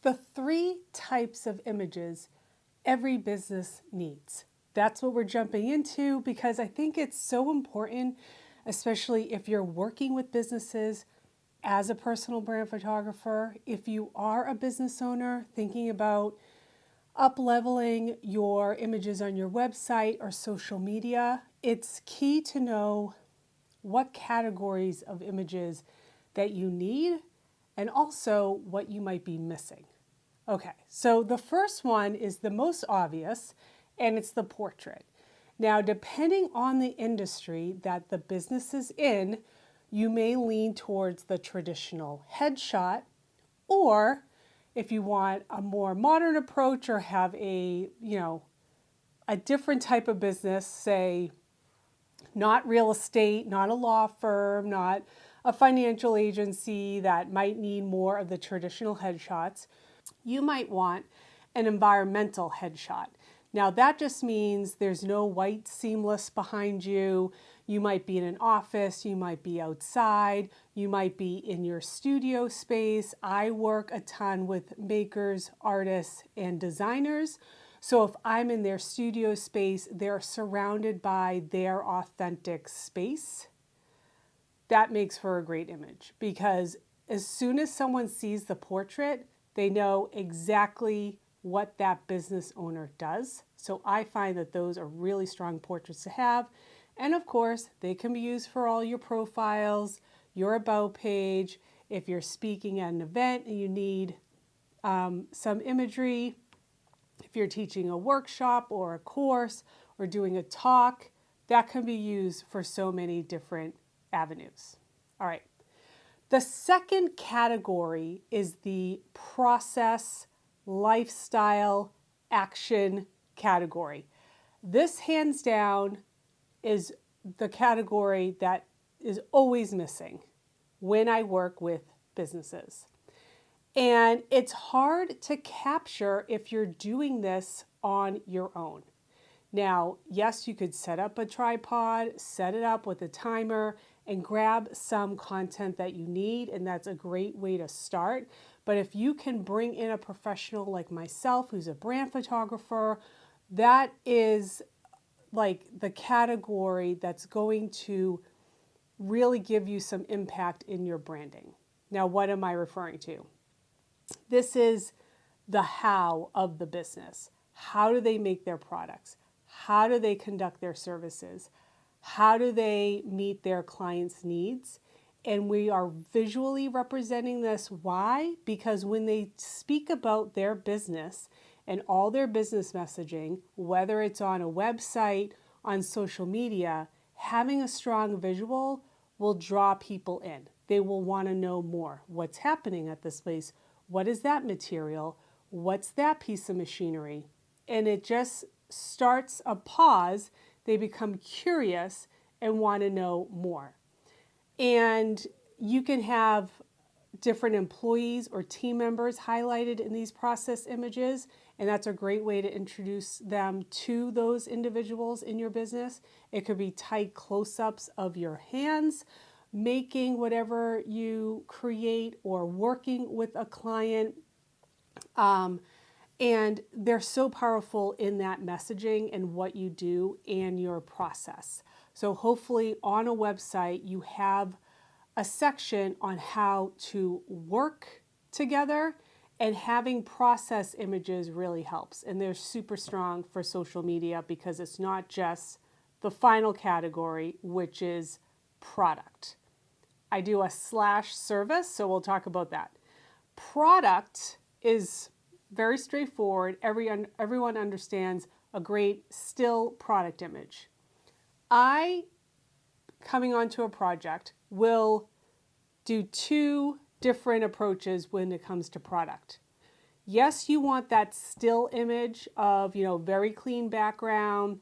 The three types of images every business needs. That's what we're jumping into because I think it's so important, especially if you're working with businesses as a personal brand photographer. If you are a business owner thinking about up-leveling your images on your website or social media, it's key to know what categories of images that you need and also what you might be missing. Okay, so the first one is the most obvious, and it's the portrait. Now, depending on the industry that the business is in, you may lean towards the traditional headshot, or if you want a more modern approach or have a different type of business, say not real estate, not a law firm, not a financial agency that might need more of the traditional headshots, you might want an environmental headshot. Now that just means there's no white seamless behind you. You might be in an office, you might be outside, you might be in your studio space. I work a ton with makers, artists, and designers. So if I'm in their studio space, they're surrounded by their authentic space. That makes for a great image because as soon as someone sees the portrait, they know exactly what that business owner does. So I find that those are really strong portraits to have. And of course, they can be used for all your profiles, your about page. If you're speaking at an event and you need some imagery, if you're teaching a workshop or a course or doing a talk, that can be used for so many different avenues. All right. The second category is the process, lifestyle, action category. This hands down is the category that is always missing when I work with businesses. And it's hard to capture if you're doing this on your own. Now, yes, you could set up a tripod, set it up with a timer, and grab some content that you need, and that's a great way to start. But if you can bring in a professional like myself, who's a brand photographer, that is like the category that's going to really give you some impact in your branding. Now, what am I referring to? This is the how of the business. How do they make their products? How do they conduct their services? How do they meet their clients' needs? And we are visually representing this. Why? Because when they speak about their business and all their business messaging, whether it's on a website, on social media, having a strong visual will draw people in. They will want to know more. What's happening at this place? What is that material? What's that piece of machinery? And it just starts a pause. They become curious and want to know more. And you can have different employees or team members highlighted in these process images, and that's a great way to introduce them to those individuals in your business. It could be tight close-ups of your hands, making whatever you create or working with a client. And they're so powerful in that messaging and what you do and your process. So hopefully on a website, you have a section on how to work together, and having process images really helps. And they're super strong for social media because it's not just the final category, which is product. I do a slash service, so we'll talk about that. Product is very straightforward. Everyone understands a great still product image. I, coming onto a project, will do two different approaches when it comes to product. Yes, you want that still image of, very clean background.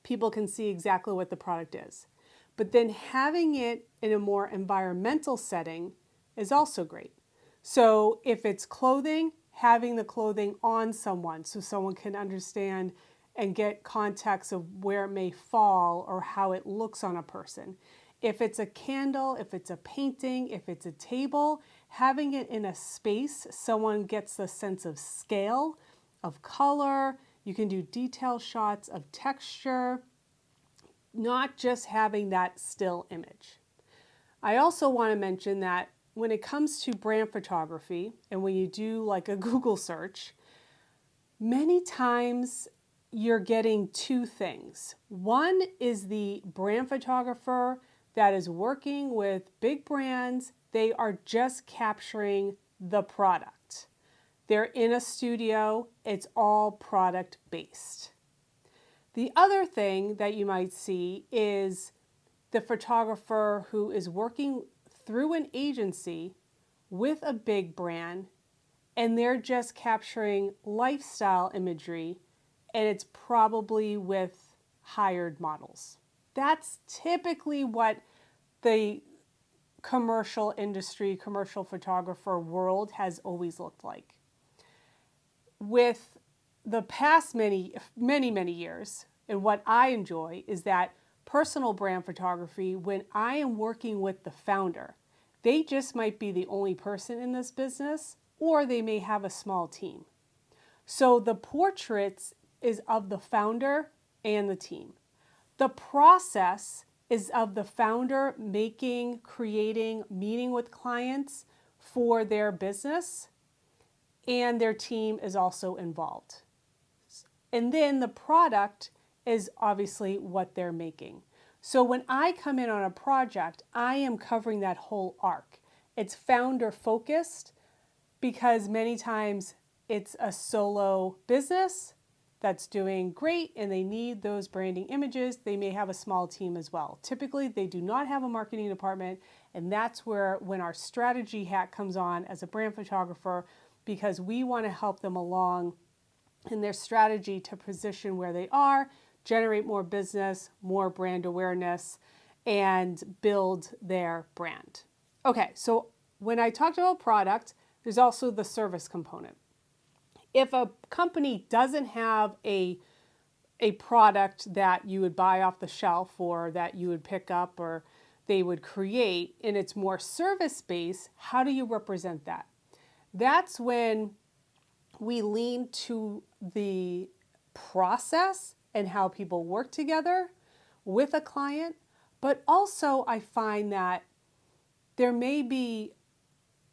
People can see exactly what the product is. But then having it in a more environmental setting is also great. So if it's clothing, having the clothing on someone so someone can understand and get context of where it may fall or how it looks on a person. If it's a candle, if it's a painting, if it's a table, having it in a space, someone gets the sense of scale, of color. You can do detail shots of texture, not just having that still image. I also want to mention that when it comes to brand photography, and when you do like a Google search, many times you're getting two things. One is the brand photographer that is working with big brands. They are just capturing the product. They're in a studio. It's all product based. The other thing that you might see is the photographer who is working through an agency with a big brand, and they're just capturing lifestyle imagery, and it's probably with hired models. That's typically what the commercial industry, commercial photographer world has always looked like. With the past many years, and what I enjoy is that personal brand photography, when I am working with the founder, they just might be the only person in this business, or they may have a small team. So the portraits is of the founder and the team. The process is of the founder making, creating, meeting with clients for their business, and their team is also involved. And then the product is obviously what they're making. So when I come in on a project, I am covering that whole arc. It's founder focused because many times it's a solo business that's doing great and they need those branding images. They may have a small team as well. Typically, they do not have a marketing department, and that's where when our strategy hat comes on as a brand photographer, because we want to help them along in their strategy to position where they are, generate more business, more brand awareness, and build their brand. Okay, so when I talked about product, there's also the service component. If a company doesn't have a product that you would buy off the shelf or that you would pick up or they would create, and it's more service-based, how do you represent that? That's when we lean to the process and how people work together with a client, but also I find that there may be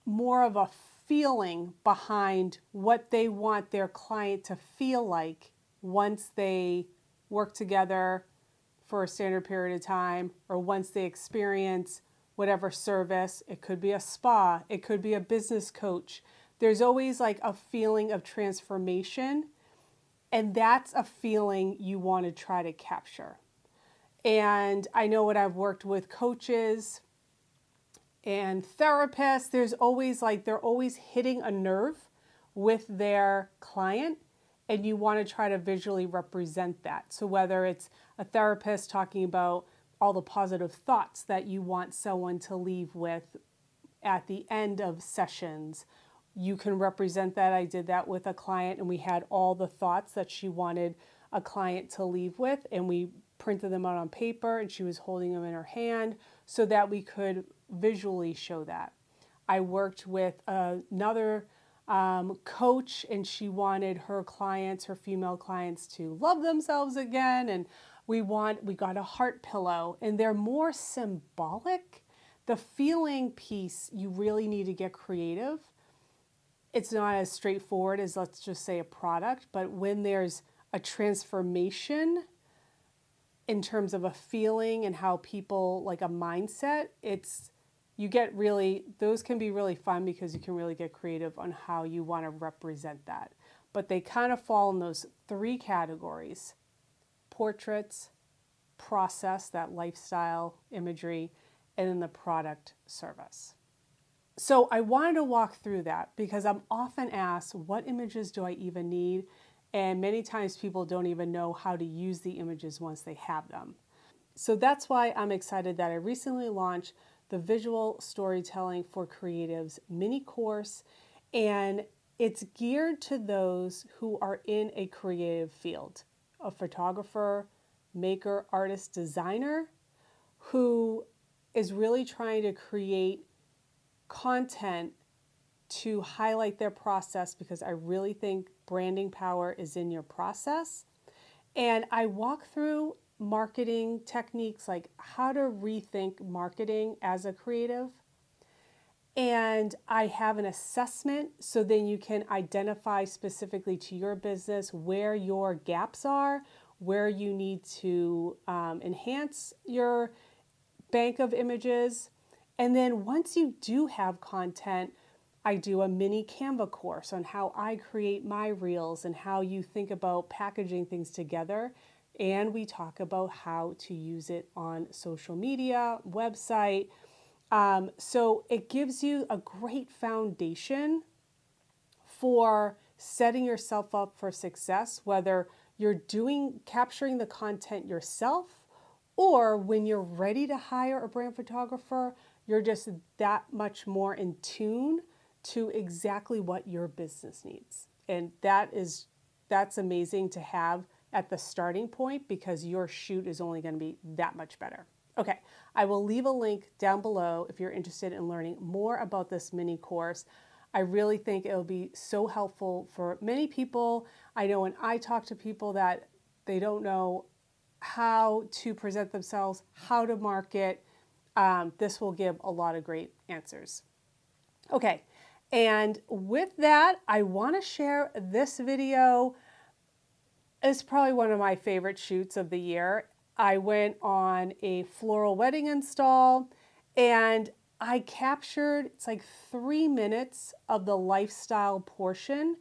more of a feeling behind what they want their client to feel like once they work together for a standard period of time, or once they experience whatever service. It could be a spa, it could be a business coach. There's always like a feeling of transformation, and that's a feeling you want to try to capture. And I know when I've worked with coaches and therapists, there's always like they're always hitting a nerve with their client, and you want to try to visually represent that. So whether it's a therapist talking about all the positive thoughts that you want someone to leave with at the end of sessions, you can represent that. I did that with a client, and we had all the thoughts that she wanted a client to leave with, and we printed them out on paper, and she was holding them in her hand so that we could visually show that. I worked with another coach, and she wanted her clients, her female clients, to love themselves again, and we got a heart pillow, and they're more symbolic. The feeling piece, you really need to get creative. It's not as straightforward as, let's just say, a product, but when there's a transformation in terms of a feeling and how people, like a mindset, those can be really fun because you can really get creative on how you want to represent that. But they kind of fall in those three categories: portraits, process, that lifestyle imagery, and then the product service. So I wanted to walk through that because I'm often asked, what images do I even need? And many times people don't even know how to use the images once they have them. So that's why I'm excited that I recently launched the Visual Storytelling for Creatives mini course, and it's geared to those who are in a creative field, a photographer, maker, artist, designer, who is really trying to create content to highlight their process because I really think branding power is in your process. And I walk through marketing techniques, like how to rethink marketing as a creative. And I have an assessment so then you can identify specifically to your business where your gaps are, where you need to enhance your bank of images. And then once you do have content, I do a mini Canva course on how I create my reels and how you think about packaging things together. And we talk about how to use it on social media, website. So it gives you a great foundation for setting yourself up for success, whether you're capturing the content yourself, or when you're ready to hire a brand photographer, you're just that much more in tune to exactly what your business needs. And that's amazing to have at the starting point because your shoot is only going to be that much better. Okay, I will leave a link down below if you're interested in learning more about this mini course. I really think it'll be so helpful for many people. I know when I talk to people that they don't know how to present themselves, how to market, this will give a lot of great answers. Okay, and with that, I want to share this video. It's probably one of my favorite shoots of the year. I went on a floral wedding install and I captured, it's like 3 minutes of the lifestyle portion,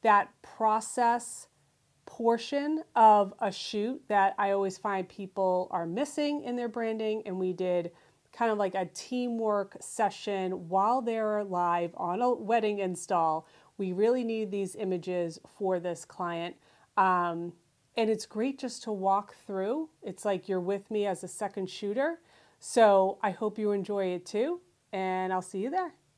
that process portion of a shoot that I always find people are missing in their branding. And we did kind of like a teamwork session while they're live on a wedding install. We really need these images for this client. And it's great just to walk through. It's like you're with me as a second shooter. So I hope you enjoy it too, and I'll see you there.